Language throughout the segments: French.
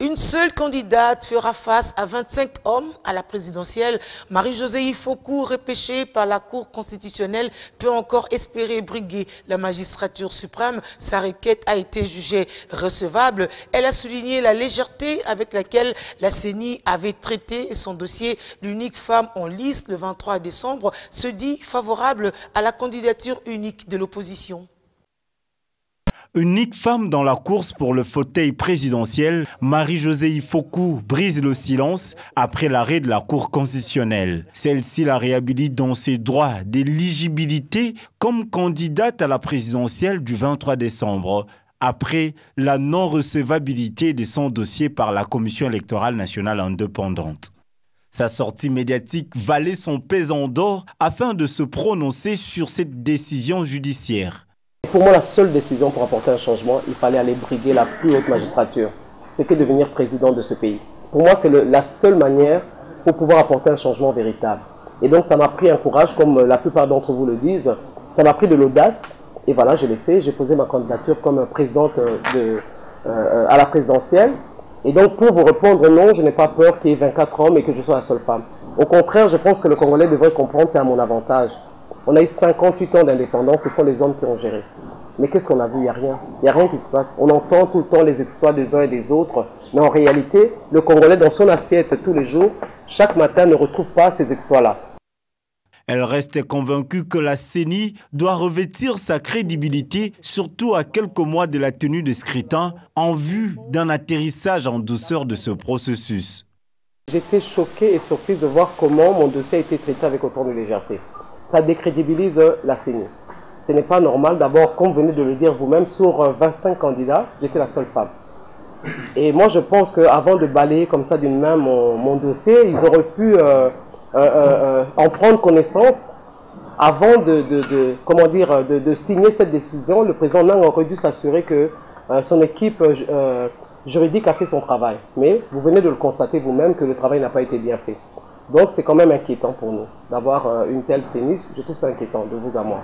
Une seule candidate fera face à 25 hommes à la présidentielle. Marie-Josée Ifokou, repêchée par la Cour constitutionnelle, peut encore espérer briguer la magistrature suprême. Sa requête a été jugée recevable. Elle a souligné la légèreté avec laquelle la CENI avait traité son dossier. L'unique femme en liste le 23 décembre se dit favorable à la candidature unique de l'opposition. Unique femme dans la course pour le fauteuil présidentiel, Marie-Josée Ifokou brise le silence après l'arrêt de la Cour constitutionnelle. Celle-ci la réhabilite dans ses droits d'éligibilité comme candidate à la présidentielle du 23 décembre, après la non-recevabilité de son dossier par la Commission électorale nationale indépendante. Sa sortie médiatique valait son pesant d'or afin de se prononcer sur cette décision judiciaire. Pour moi, la seule décision pour apporter un changement, il fallait aller briguer la plus haute magistrature. C'était devenir président de ce pays. Pour moi, c'est la seule manière pour pouvoir apporter un changement véritable. Et donc, ça m'a pris un courage, comme la plupart d'entre vous le disent. Ça m'a pris de l'audace. Et voilà, je l'ai fait. J'ai posé ma candidature comme présidente à la présidentielle. Et donc, pour vous répondre, non, je n'ai pas peur qu'il y ait 24 hommes et que je sois la seule femme. Au contraire, je pense que le Congolais devrait comprendre que c'est à mon avantage. On a eu 58 ans d'indépendance, ce sont les hommes qui ont géré. Mais qu'est-ce qu'on a vu? Il n'y a rien. Il n'y a rien qui se passe. On entend tout le temps les exploits des uns et des autres. Mais en réalité, le Congolais, dans son assiette tous les jours, chaque matin ne retrouve pas ces exploits-là. Elle reste convaincue que la CENI doit revêtir sa crédibilité, surtout à quelques mois de la tenue des scrutins, en vue d'un atterrissage en douceur de ce processus. J'étais choquée et surprise de voir comment mon dossier a été traité avec autant de légèreté. Ça décrédibilise la CENI. Ce n'est pas normal. D'abord, comme vous venez de le dire vous-même, sur 25 candidats, j'étais la seule femme. Et moi, je pense qu'avant de balayer comme ça d'une main mon dossier, ils auraient pu en prendre connaissance avant de signer cette décision. Le président Nang aurait dû s'assurer que son équipe juridique a fait son travail. Mais vous venez de le constater vous-même que le travail n'a pas été bien fait. Donc c'est quand même inquiétant pour nous d'avoir une telle CENI. Je trouve ça inquiétant de vous à moi.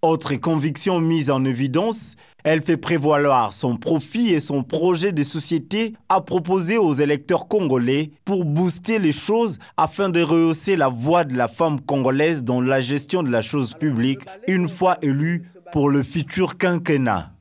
Autre conviction mise en évidence, elle fait prévaloir son profit et son projet de société à proposer aux électeurs congolais pour booster les choses afin de rehausser la voix de la femme congolaise dans la gestion de la chose publique une fois élue pour le futur quinquennat.